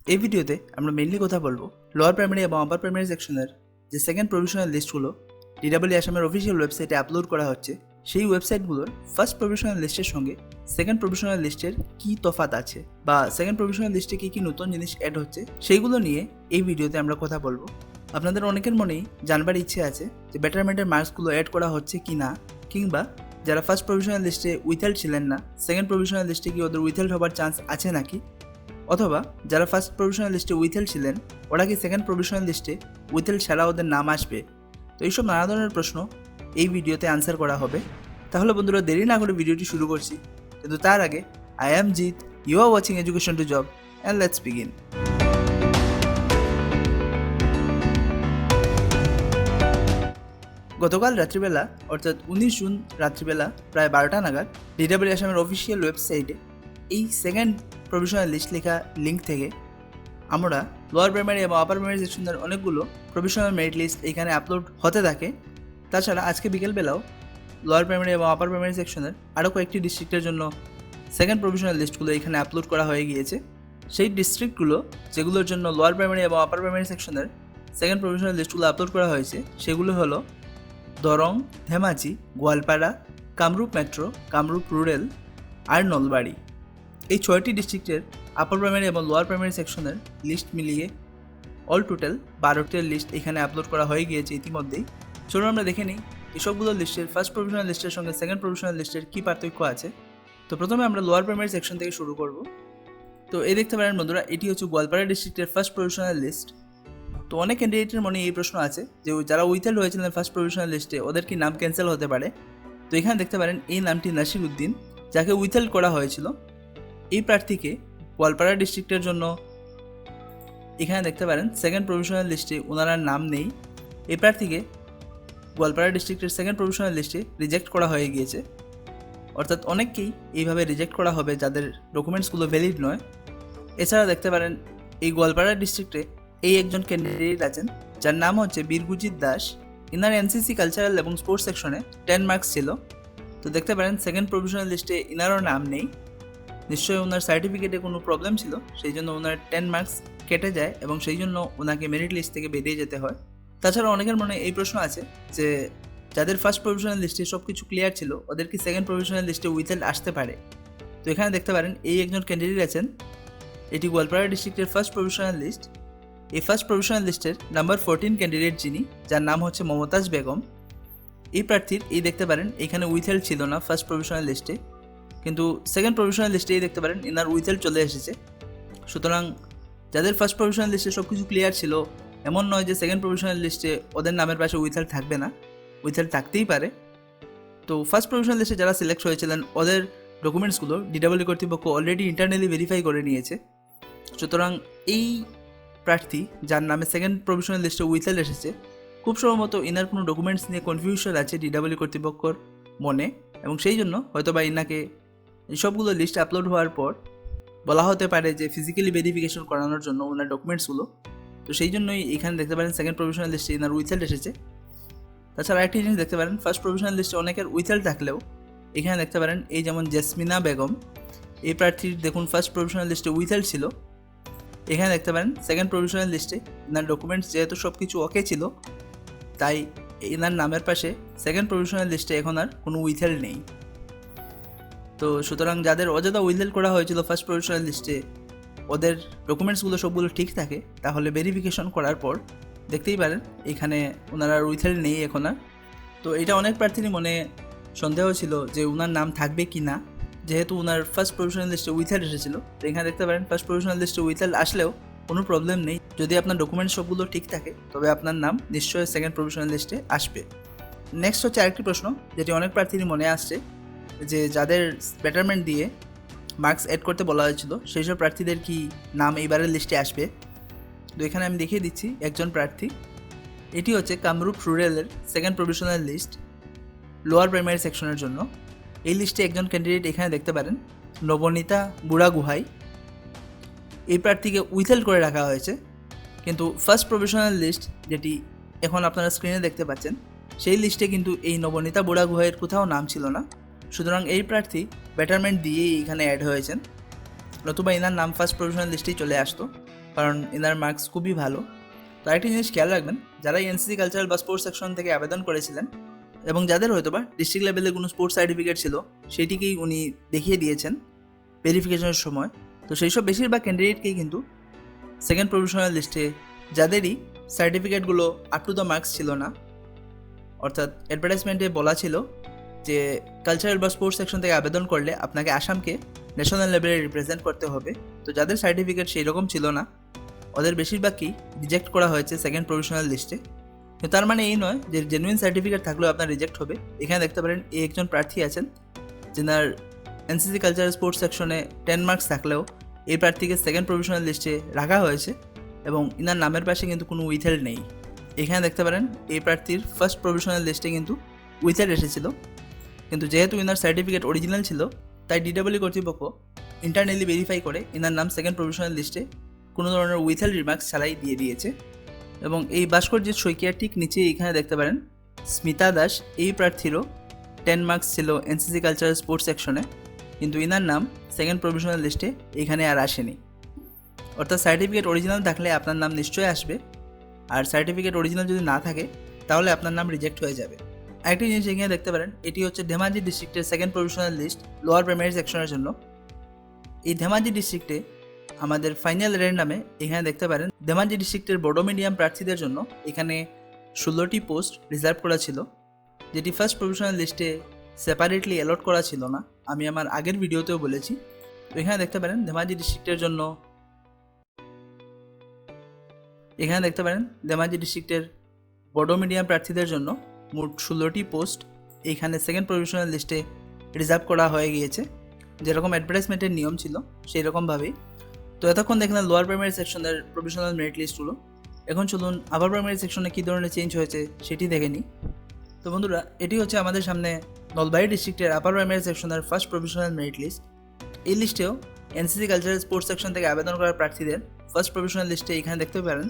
এই ভিডিওতে আমরা মেইনলি কথা বলবো লোয়ার প্রাইমারি এবং আপার প্রাইমারি সেকশনের যে সেকেন্ড প্রভিশনাল লিস্টগুলো ডিডাব্লিউ আসামের অফিসিয়াল ওয়েবসাইটে আপলোড করা হচ্ছে সেই ওয়েবসাইটগুলোর ফার্স্ট প্রভিশনাল লিস্টের সঙ্গে সেকেন্ড প্রভিশনাল লিস্টের কী তফাৎ আছে বা সেকেন্ড প্রভিশনাল লিস্টে কী কী নতুন জিনিস অ্যাড হচ্ছে সেইগুলো নিয়ে এই ভিডিওতে আমরা কথা বলবো। আপনাদের অনেকের মনেই জানবার ইচ্ছে আছে যে বেটারমেন্টের মার্কসগুলো অ্যাড করা হচ্ছে কি না, কিংবা যারা ফার্স্ট প্রভিশনাল লিস্টে উইথহেল্ড ছিলেন না সেকেন্ড প্রভিশনাল লিস্টে কি ওদের উইথহেল্ড হবার চান্স আছে নাকি, অথবা যারা ফার্স্ট প্রভিশনাল লিস্টে উইথহেল্ড ছিলেন ওরা কি সেকেন্ড প্রভিশনাল লিস্টে উইথহেল্ড ছাড়া ওদের নাম আসবে। তো এইসব নানা ধরনের প্রশ্ন এই ভিডিওতে আনসার করা হবে। তাহলে বন্ধুরা দেরি না করে ভিডিওটি শুরু করছি, কিন্তু তার আগে I am Jeet, you are watching education to job and let's begin. গতকাল রাত্রিবেলা অর্থাৎ 19 জুন রাত্রিবেলা প্রায় 12টা নাগাদ ডিডাব্লিউ আসামের অফিসিয়াল ওয়েবসাইটে এই সেকেন্ড প্রভিশনাল লিস্ট লেখা লিঙ্ক থেকে আমরা লোয়ার প্রাইমারি এবং আপার প্রাইমারি সেকশনের অনেকগুলো প্রভিশনাল মেরিট লিস্ট এখানে আপলোড হতে থাকে। তাছাড়া আজকে বিকেলবেলাও লোয়ার প্রাইমারি এবং আপার প্রাইমারি সেকশনের আরও কয়েকটি ডিস্ট্রিক্টের জন্য সেকেন্ড প্রভিশনাল লিস্টগুলো এখানে আপলোড করা হয়ে গিয়েছে। সেই ডিস্ট্রিক্টগুলো যেগুলোর জন্য লোয়ার প্রাইমারি এবং আপার প্রাইমারি সেকশনের সেকেন্ড প্রভিশনাল লিস্টগুলো আপলোড করা হয়েছে সেগুলো হলো দরং, ধেমাজি, গোয়ালপাড়া, কামরূপ মেট্রো, কামরূপ রুরাল আর নলবাড়ি। এই 6টি ডিস্ট্রিক্টের আপার প্রাইমারি এবং লোয়ার প্রাইমারি সেকশনের লিস্ট মিলিয়ে অল টোটাল 12টির লিস্ট এখানে আপলোড করা হয়ে গিয়েছে ইতিমধ্যেই। চলুন আমরা দেখে নিই এসবগুলো লিস্টের ফার্স্ট প্রভিশনাল লিস্টের সঙ্গে সেকেন্ড প্রভিশনাল লিস্টের কী পার্থক্য আছে। তো প্রথমে আমরা লোয়ার প্রাইমারি সেকশন থেকে শুরু করব। তো এই দেখতে পারেন বন্ধুরা, এটি হচ্ছে গোয়ালপাড়া ডিস্ট্রিক্টের ফার্স্ট প্রভিশনাল লিস্ট। তো অনেক ক্যান্ডিডেটের মনে এই প্রশ্ন আছে যে যারা উইথহেল্ড হয়েছিলেন ফার্স্ট প্রভিশনাল লিস্টে ওদের কি নাম ক্যান্সেল হতে পারে। তো এখানে দেখতে পারেন এই নামটি নাসির উদ্দিন, যাকে উইথহেল্ড করা হয়েছিল। এই প্রার্থীকে গোয়ালপাড়া ডিস্ট্রিক্টের জন্য এখানে দেখতে পারেন সেকেন্ড প্রভিশনাল লিস্টে ওনার নাম নেই। এই প্রার্থীকে গোয়ালপাড়া ডিস্ট্রিক্টের সেকেন্ড প্রভিশনাল লিস্টে রিজেক্ট করা হয়ে গিয়েছে। অর্থাৎ অনেককেই এইভাবে রিজেক্ট করা হবে যাদের ডকুমেন্টসগুলো ভ্যালিড নয়। এছাড়া দেখতে পারেন এই গোয়ালপাড়া ডিস্ট্রিক্টে এই একজন ক্যান্ডিডেট আছেন যার নাম হচ্ছে বীরগুজিৎ দাস। ইনার এনসিসি কালচারাল এবং স্পোর্টস সেকশনে 10 মার্কস ছিল। তো দেখতে পারেন সেকেন্ড প্রভিশনাল লিস্টে ইনারও নাম নেই। নিশ্চয়ই ওনার সার্টিফিকেটে কোনো প্রবলেম ছিল, সেই জন্য ওনার 10 মার্কস কেটে যায় এবং সেই জন্য ওনাকে মেরিট লিস্ট থেকে বেরিয়ে যেতে হয়। তাছাড়া অনেকের মনে এই প্রশ্ন আছে যে যাদের ফার্স্ট প্রভিশনাল লিস্টে সব কিছু ক্লিয়ার ছিল ওদের কি সেকেন্ড প্রভিশনাল লিস্টে উইথহেল্ড আসতে পারে। তো এখানে দেখতে পারেন এই একজন ক্যান্ডিডেট আছেন, এটি গোয়ালপাড়া ডিস্ট্রিক্টের ফার্স্ট প্রভিশনাল লিস্ট। এই ফার্স্ট প্রভিশনাল লিস্টের নাম্বার 14 ক্যান্ডিডেট যিনি, যার নাম হচ্ছে মমতাজ বেগম। এই প্রার্থীর এই দেখতে পারেন এখানে উইথহেল্ড ছিল না ফার্স্ট প্রভিশনাল লিস্টে, কিন্তু সেকেন্ড প্রভিশনাল লিস্টেই দেখতে পারেন এনার উইথহেল্ড চলে এসেছে। সুতরাং যাদের ফার্স্ট প্রভিশনাল লিস্টে সব কিছু ক্লিয়ার ছিল এমন নয় যে সেকেন্ড প্রভিশনাল লিস্টে ওদের নামের পাশে উইথহেল্ড থাকবে না, উইথহেল্ড থাকতেই পারে। তো ফার্স্ট প্রভিশনাল লিস্টে যারা সিলেক্ট হয়েছিলেন ওদের ডকুমেন্টসগুলো ডিডাব্লিউ কর্তৃপক্ষ অলরেডি ইন্টারনালি ভেরিফাই করে নিয়েছে। সুতরাং এই প্রার্থী যার নামে সেকেন্ড প্রভিশনাল লিস্টে উইথহেল্ড এসেছে, খুব সম্ভবত ইনার কোনো ডকুমেন্টস নিয়ে কনফিউশন আছে ডিডাব্লিউ কর্তৃপক্ষর মনে, এবং সেই জন্য হয়তো বা ইনাকে এই সবগুলো লিস্ট আপলোড হওয়ার পর বলা হতে পারে যে ফিজিক্যালি ভেরিফিকেশন করানোর জন্য ওনার ডকুমেন্টসগুলো। তো সেই জন্যই এখানে দেখতে পারেন সেকেন্ড প্রভিশনাল লিস্টে ইনার উইথহেল্ড এসেছে। তাছাড়া আরেকটি জিনিস দেখতে পারেন, ফার্স্ট প্রভিশনাল লিস্টে অনেকের উইথহেল্ড থাকলেও এখানে দেখতে পারেন এই যেমন জেসমিনা বেগম, এই প্রার্থীর দেখুন ফার্স্ট প্রভিশনাল লিস্টে উইথহেল্ড ছিল। এখানে দেখতে পারেন সেকেন্ড প্রভিশনাল লিস্টে এনার ডকুমেন্টস যেহেতু সব কিছু ওকে ছিল তাই এনার নামের পাশে সেকেন্ড প্রভিশনাল লিস্টে এখন আর কোনো উইথহেল্ড নেই। তো সুতরাং যাদের অযথা উইথহেল্ড করা হয়েছিল ফার্স্ট প্রভিশনাল লিস্টে ওদের ডকুমেন্টসগুলো সবগুলো ঠিক থাকে, তাহলে ভেরিফিকেশন করার পর দেখতেই পারেন এখানে ওনারা উইথহেল্ড নেই এখন আর। তো এটা অনেক প্রার্থীরই মনে সন্দেহ ছিল যে ওনার নাম থাকবে কি না, যেহেতু ওনার ফার্স্ট প্রভিশনাল লিস্টে উইথহেল্ড এসেছিল। তো এখানে দেখতে পারেন ফার্স্ট প্রভিশনাল লিস্টে উইথহেল্ড আসলেও কোনো প্রবলেম নেই, যদি আপনার ডকুমেন্টস সবগুলো ঠিক থাকে তবে আপনার নাম নিশ্চয়ই সেকেন্ড প্রভিশনাল লিস্টে আসবে। নেক্সট হচ্ছে আরেকটি প্রশ্ন যেটি অনেক প্রার্থীরই মনে আসছে, যে যাদের বেটারমেন্ট দিয়ে মার্কস অ্যাড করতে বলা হয়েছিল সেই সব প্রার্থীদের কি নাম এইবারের লিস্টে আসবে। তো এখানে আমি দেখিয়ে দিচ্ছি একজন প্রার্থী, এটি হচ্ছে কামরূপ রুরালের second provisional list lower primary সেকশনের জন্য। এই লিস্টে একজন ক্যান্ডিডেট এখানে দেখতে পারেন নবনীতা বুড়াগুহাই। এই প্রার্থীকে উইথহেল্ড করে রাখা হয়েছে, কিন্তু ফার্স্ট প্রভিশনাল লিস্ট যেটি এখন আপনারা স্ক্রিনে দেখতে পাচ্ছেন সেই লিস্টে কিন্তু এই নবনীতা বুড়াগুহাইয়ের কোথাও নাম ছিল না। সুতরাং এই প্রার্থী বেটারমেন্ট দিয়েই এখানে অ্যাড হয়েছেন, নতুবা এনার নাম ফার্স্ট প্রভিশনাল লিস্টেই চলে আসতো। কারণ এনার মার্কস খুবই ভালো। তো আরেকটি জিনিস খেয়াল রাখবেন, যারা এনসিসি কালচারাল বা স্পোর্টস সেকশন থেকে আবেদন করেছিলেন এবং যাদের হয়তোবা ডিস্ট্রিক্ট লেভেলে কোনো স্পোর্টস সার্টিফিকেট ছিল সেটিকেই উনি দেখিয়ে দিয়েছেন ভেরিফিকেশনের সময়, তো সেই সব বেশিরভাগ ক্যান্ডিডেটকেই কিন্তু সেকেন্ড প্রভিশনাল লিস্টে যাদেরই সার্টিফিকেটগুলো আপ টু দ্য মার্কস ছিল না, অর্থাৎ অ্যাডভার্টাইজমেন্টে বলা ছিল যে কালচারাল বা স্পোর্টস সেকশন থেকে আবেদন করলে আপনাকে আসামকে ন্যাশনাল লেভেলে রিপ্রেজেন্ট করতে হবে, তো যাদের সার্টিফিকেট সেই রকম ছিল না ওদের বেশিরভাগই রিজেক্ট করা হয়েছে সেকেন্ড প্রভিশনাল লিস্টে। তো তার মানে এই নয় যে জেনুইন সার্টিফিকেট থাকলেও আপনার রিজেক্ট হবে। এখানে দেখতে পারেন এই একজন প্রার্থী আছেন যেনার এনসিসি কালচারাল স্পোর্টস সেকশনে 10 মার্কস থাকলেও এই প্রার্থীকে সেকেন্ড প্রভিশনাল লিস্টে রাখা হয়েছে এবং ইনার নামের পাশে কিন্তু কোনো উইথহেল্ড নেই। এখানে দেখতে পারেন এই প্রার্থীর ফার্স্ট প্রভিশনাল লিস্টে কিন্তু উইথহেল্ড এসেছিল, কিন্তু যেহেতু ইনার সার্টিফিকেট অরিজিনাল ছিল তাই ডিডব্লিউ কর্তৃপক্ষ ইন্টারনালি ভেরিফাই করে ইনার নাম সেকেন্ড প্রভিশনাল লিস্টে কোনো ধরনের উইথহেল্ড রিমার্কস ছাড়াই দিয়ে দিয়েছে। এবং এই ভাস্কর্যের শইকিয়ার ঠিক নিচে এখানে দেখতে পারেন স্মিতা দাস, এই প্রার্থীরও 10 মার্কস ছিল এনসিসি কালচারাল স্পোর্টস সেকশনে, কিন্তু ইনার নাম সেকেন্ড প্রভিশনাল লিস্টে এখানে আর আসেনি। অর্থাৎ সার্টিফিকেট অরিজিনাল থাকলে আপনার নাম নিশ্চয়ই আসবে, আর সার্টিফিকেট অরিজিনাল যদি না থাকে তাহলে আপনার নাম রিজেক্ট হয়ে যাবে। আরেকটি জিনিস এখানে দেখতে পারেন, এটি হচ্ছে ধেমাজি ডিস্ট্রিক্টের second provisional list lower primary সেকশনের জন্য। এই ধেমাজি ডিস্ট্রিক্টে আমাদের ফাইনাল রের নামে এখানে দেখতে পারেন ধেমাজি ডিস্ট্রিক্টের বড়ো মিডিয়াম প্রার্থীদের জন্য এখানে 16টি পোস্ট রিজার্ভ করা ছিল, যেটি ফার্স্ট প্রভিশনাল লিস্টে সেপারেটলি অ্যালট করা ছিল না, আমি আমার আগের ভিডিওতেও বলেছি। তো এখানে দেখতে পারেন ধেমাজি ডিস্ট্রিক্টের জন্য এখানে দেখতে পারেন ধেমাজি ডিস্ট্রিক্টের বড়ো মিডিয়াম প্রার্থীদের জন্য মোট 16টি পোস্ট এইখানে সেকেন্ড প্রভিশনাল লিস্টে রিজার্ভ করা হয়ে গিয়েছে, যেরকম অ্যাডভার্টাইজমেন্টের নিয়ম ছিল সেই রকমভাবেই। তো এতক্ষণ দেখলাম লোয়ার প্রাইমারি সেকশনের প্রভিশনাল মেরিট লিস্টগুলো, এখন চলুন আপার প্রাইমারি সেকশনে কী ধরনের চেঞ্জ হয়েছে সেটি দেখে নিই। তো বন্ধুরা, এটি হচ্ছে আমাদের সামনে নলবাড়ি ডিস্ট্রিক্টের আপার প্রাইমারি সেকশনের ফার্স্ট প্রভিশনাল মেরিট লিস্ট। এই লিস্টেও এনসিসি কালচারাল স্পোর্টস সেকশন থেকে আবেদন করা প্রার্থীদের ফার্স্ট প্রভিশনাল লিস্টে এখানে দেখতে পারেন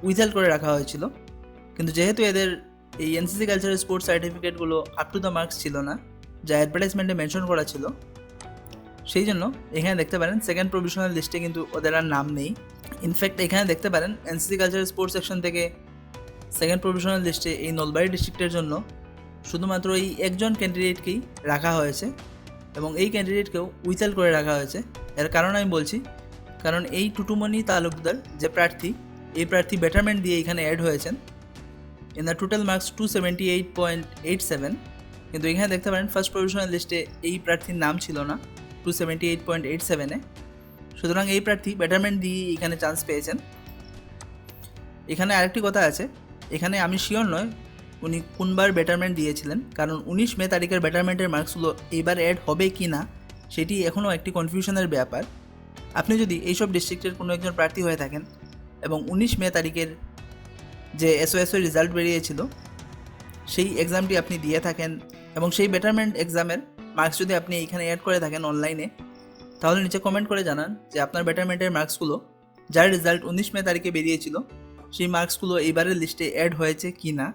উইথহেল্ড করে রাখা হয়েছিল, কিন্তু যেহেতু এদের এই এনসিসি কালচারাল স্পোর্টস সার্টিফিকেটগুলো আপ টু দ্য মার্কস ছিল না যা অ্যাডভার্টাইজমেন্টে মেনশন করা ছিল, সেই জন্য এখানে দেখতে পারেন সেকেন্ড প্রভিশনাল লিস্টে কিন্তু ওদের আর নাম নেই। ইনফ্যাক্ট এখানে দেখতে পারেন এনসিসি কালচারাল স্পোর্টস সেকশন থেকে সেকেন্ড প্রভিশনাল লিস্টে এই নলবাড়ি ডিস্ট্রিক্টের জন্য শুধুমাত্র এই একজন ক্যান্ডিডেটকেই রাখা হয়েছে এবং এই ক্যান্ডিডেটকেও উইথহেল্ড করে রাখা হয়েছে। এর কারণ আমি বলছি, কারণ এই টুটুমণি তালুকদার যে প্রার্থী, এই প্রার্থী বেটারমেন্ট দিয়ে এখানে অ্যাড হয়েছেন। এনার টোটাল মার্কস 278.87, কিন্তু এখানে দেখতে পারেন ফার্স্ট প্রভিশনাল লিস্টে এই প্রার্থীর নাম ছিল না 278.87-এ, সুতরাং এই প্রার্থী বেটারমেন্ট দিয়ে এখানে চান্স পেয়েছেন। এখানে আরেকটি কথা আছে, এখানে আমি শিওর নয় উনি কোনবার বেটারমেন্ট দিয়েছিলেন, কারণ 19 মে তারিখের বেটারমেন্টের মার্কসগুলো এইবার অ্যাড হবে কি না সেটি এখনও একটি কনফিউশনের ব্যাপার। আপনি যদি এইসব ডিস্ট্রিক্টের কোনো একজন প্রার্থী হয়ে থাকেন এবং 19 মে তারিখের যে এসওএসও রেজাল্ট বেরিয়েছিল সেই এক্সামটি আপনি দিয়ে থাকেন এবং সেই বেটারমেন্ট এক্সামের মার্কস যদি আপনি এইখানে অ্যাড করে থাকেন অনলাইনে, তাহলে নিচে কমেন্ট করে জানান যে আপনার বেটারমেন্টের মার্কসগুলো যার রেজাল্ট 19 মে তারিখে বেরিয়েছিল সেই মার্কসগুলো এইবারের লিস্টে অ্যাড হয়েছে কি না।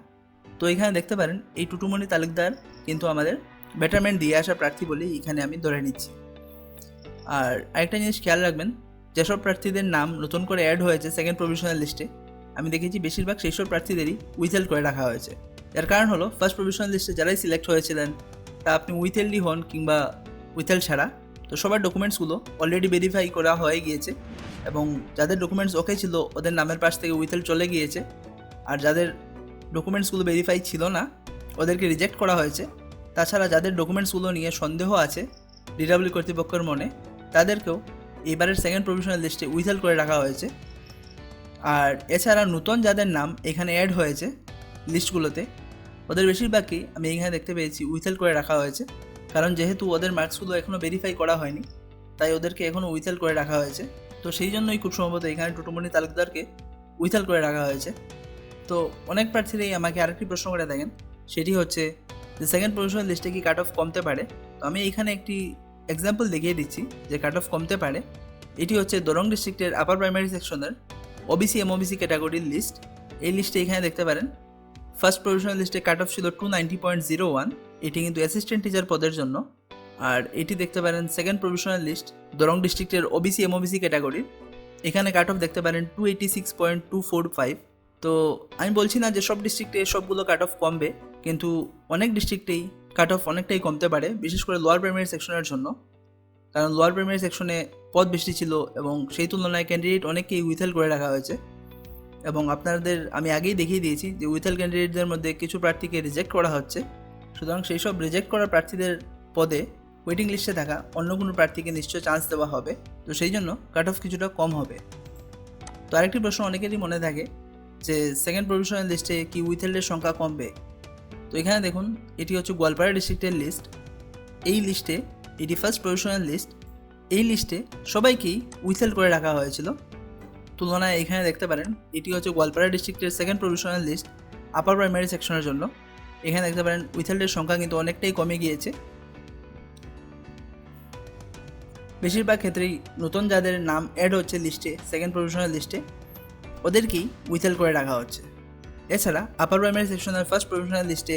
তো এখানে দেখতে পারেন এই টুটুমণি তালুকদার কিন্তু আমাদের বেটারমেন্ট দিয়ে আসা প্রার্থী বলেই এখানে আমি ধরে নিচ্ছি। আর আরেকটা জিনিস খেয়াল রাখবেন, যেসব প্রার্থীদের নাম নতুন করে অ্যাড হয়েছে সেকেন্ড প্রভিশনাল লিস্টে, আমি দেখেছি বেশিরভাগ সেই সব প্রার্থীদেরই উইথহেল্ড করে রাখা হয়েছে। এর কারণ হলো ফার্স্ট প্রভিশনাল লিস্টে যারাই সিলেক্ট হয়েছিলেন তা আপনি উইথহেল্ডই হন কিংবা উইথহেল্ড ছাড়া, তো সবার ডকুমেন্টসগুলো অলরেডি ভেরিফাই করা হয়ে গিয়েছে এবং যাদের ডকুমেন্টস ওকে ছিল ওদের নামের পাশ থেকে উইথহেল্ড চলে গিয়েছে, আর যাদের ডকুমেন্টসগুলো ভেরিফাই ছিল না ওদেরকে রিজেক্ট করা হয়েছে। তাছাড়া যাদের ডকুমেন্টসগুলো নিয়ে সন্দেহ আছে ডিডব্লিউ কর্তৃপক্ষের মনে, তাদেরকেও এবারের সেকেন্ড প্রভিশনাল লিস্টে উইথহেল্ড করে রাখা হয়েছে। আর এছাড়া নতুন যাদের নাম এখানে অ্যাড হয়েছে লিস্টগুলোতে, ওদের বেশিরভাগই আমি এখানে দেখতে পেয়েছি উইথহেল্ড করে রাখা হয়েছে, কারণ যেহেতু ওদের মার্কসগুলো এখনও ভেরিফাই করা হয়নি তাই ওদেরকে এখনও উইথহেল্ড করে রাখা হয়েছে। তো সেই জন্যই খুব সম্ভবত এখানে টুটুমণি তালুকদারকে উইথহেল্ড করে রাখা হয়েছে। তো অনেক প্রার্থীরাই আমাকে আরেকটি প্রশ্ন করে দেখেন, সেটি হচ্ছে যে সেকেন্ড প্রভিশনাল লিস্টে কি কাট অফ কমতে পারে। তো আমি এখানে একটি এক্সাম্পল দেখিয়ে দিচ্ছি যে কাট অফ কমতে পারে। এটি হচ্ছে দরং ডিস্ট্রিক্টের আপার প্রাইমারি সেকশনের ওবিসি এমওবিসি ক্যাটাগরির লিস্ট। এই লিস্টে এখানে দেখতে পারেন ফার্স্ট প্রভিশনাল লিস্টে কাট অফ ছিল 290.01, এটি কিন্তু অ্যাসিস্ট্যান্ট টিচার পদের জন্য। আর এটি দেখতে পারেন সেকেন্ড প্রভিশনাল লিস্ট দরং ডিস্ট্রিক্টের ওবিসি এমওবিসি ক্যাটাগরির, এখানে কাট অফ দেখতে পারেন 286.245। তো আমি বলছি না যে সব ডিস্ট্রিক্টে সবগুলো কাট অফ কমবে, কিন্তু অনেক ডিস্ট্রিক্টেই কাট অফ অনেকটাই কমতে পারে, বিশেষ করে লোয়ার প্রাইমারি সেকশনের জন্য। কারণ লোয়ার প্রাইমারি সেকশনে পদ বেশি ছিল এবং সেই তুলনায় ক্যান্ডিডেট অনেককেই উইথহেল্ড করে রাখা হয়েছে। এবং আপনাদের আমি আগেই দেখিয়ে দিয়েছি যে উইথহেল্ড ক্যান্ডিডেটদের মধ্যে কিছু প্রার্থীকে রিজেক্ট করা হচ্ছে। সুতরাং সেই সব রিজেক্ট করা প্রার্থীদের পদে ওয়েটিং লিস্টে থাকা অন্য কোনো প্রার্থীকে নিশ্চয় চান্স দেওয়া হবে, তো সেই জন্য কাট অফ কিছুটা কম হবে। তো আরেকটি প্রশ্ন অনেকেরই মনে থাকে যে সেকেন্ড প্রভিশনাল লিস্টে কি উইথহেল্ডের সংখ্যা কমবে। তো এখানে দেখুন, এটি হচ্ছে গোয়ালপাড়া ডিস্ট্রিক্টের লিস্ট। এই লিস্টে এটি ফার্স্ট প্রভিশনাল লিস্ট। এই লিস্টে সবাইকেই উইথহেল্ড করে রাখা হয়েছিল। তুলনায় এখানে দেখতে পারেন এটি হচ্ছে গোয়ালপাড়া ডিস্ট্রিক্টের second provisional list upper primary সেকশনের জন্য। এখানে দেখতে পারেন উইথহেল্ডের সংখ্যা কিন্তু অনেকটাই কমে গিয়েছে। বেশিরভাগ ক্ষেত্রেই নতুন যাদের নাম অ্যাড হচ্ছে লিস্টে, সেকেন্ড প্রভিশনাল লিস্টে, ওদেরকেই উইথহেল্ড করে রাখা হচ্ছে। এছাড়া আপার প্রাইমারি সেকশনের ফার্স্ট প্রভিশনাল লিস্টে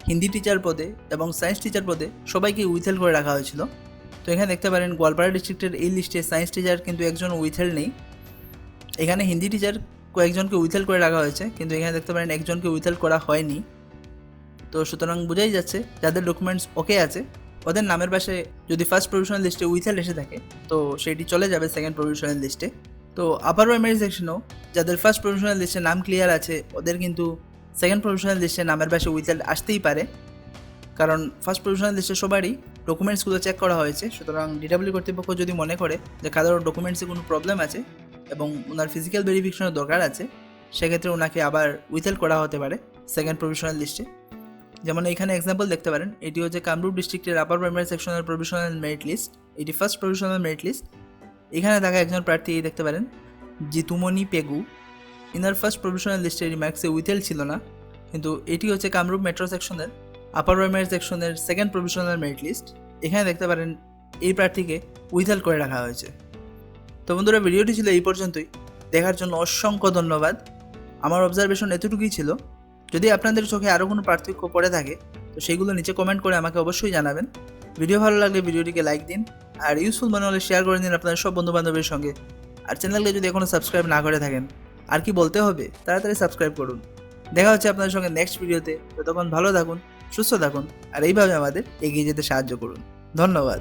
হিন্দি টিচার পদে এবং সায়েন্স টিচার পদে সবাইকে উইথহেল্ড করে রাখা হয়েছিল। তো এখানে দেখতে পারেন গোয়ালপাড়া ডিস্ট্রিক্টের এই লিস্টে সায়েন্স টিচার কিন্তু একজন উইথহেল্ড নেই। এখানে হিন্দি টিচার কয়েকজনকে উইথহেল্ড করে রাখা হয়েছে, কিন্তু এখানে দেখতে পারেন একজনকে উইথহেল্ড করা হয়নি। তো সুতরাং বোঝাই যাচ্ছে যাদের ডকুমেন্টস ওকে আছে ওদের নামের পাশে যদি ফার্স্ট প্রভিশনাল লিস্টে উইথহেল্ড এসে থাকে তো সেটি চলে যাবে সেকেন্ড প্রভিশনাল লিস্টে। তো আপার প্রাইমারি সেকশনেও যাদের ফার্স্ট প্রভিশনাল লিস্টে নাম ক্লিয়ার আছে ওদের কিন্তু সেকেন্ড প্রভিশনাল লিস্টে নামের পাশে উইথহেল্ড আসতেই পারে, কারণ ফার্স্ট প্রভিশনাল লিস্টে সবারই ডকুমেন্টসগুলো চেক করা হয়েছে। সুতরাং ডিডাব্লিউ কর্তৃপক্ষ যদি মনে করে যে কারোর ডকুমেন্টসে কোনো প্রবলেম আছে এবং ওনার ফিজিক্যাল ভেরিফিকেশনের দরকার আছে, সেক্ষেত্রে ওনাকে আবার উইথহেল্ড করা হতে পারে সেকেন্ড প্রভিশনাল লিস্টে। যেমন এখানে এক্সাম্পল দেখতে পারেন, এটি হচ্ছে কামরূপ ডিস্ট্রিক্টের আপার প্রাইমারি সেকশনের প্রভিশনাল মেরিট লিস্ট। এটি ফার্স্ট প্রভিশনাল মেরিট লিস্ট। এখানে থাকা একজন প্রার্থী দেখতে পারেন Jitumoni Pegu. Inner first provisional লিস্টে রিমার্কসে উইথহেল্ড ছিল না, কিন্তু এটি হচ্ছে কামরূপ মেট্রো সেকশনের আপার প্রাইমারি সেকশনের সেকেন্ড প্রভিশনাল মেরিট লিস্ট। এখানে দেখতে পারেন এই প্রার্থীকে উইথহেল্ড করে রাখা হয়েছে। তো বন্ধুরা, ভিডিওটি ছিল এই পর্যন্তই। দেখার জন্য অসংখ্য ধন্যবাদ। আমার অবজারভেশন এতটুকুই ছিল। যদি আপনাদের চোখে আরও কোনো পার্থক্য পড়ে থাকে তো সেইগুলো নিচে কমেন্ট করে আমাকে অবশ্যই জানাবেন। ভিডিও ভালো লাগলে ভিডিওটিকে লাইক দিন, আর ইউজফুল মনে হলে শেয়ার করে দিন আপনাদের সব বন্ধুবান্ধবের সঙ্গে। আর চ্যানেলকে যদি এখনও সাবস্ক্রাইব না করে থাকেন, আর কি বলতে হবে, তাড়াতাড়ি সাবস্ক্রাইব করুন। দেখা হচ্ছে আপনাদের সঙ্গে নেক্সট ভিডিওতে। ততক্ষণ ভালো থাকুন, সুস্থ থাকুন, আর এইভাবে আমাদের এগিয়ে যেতে সাহায্য করুন। ধন্যবাদ।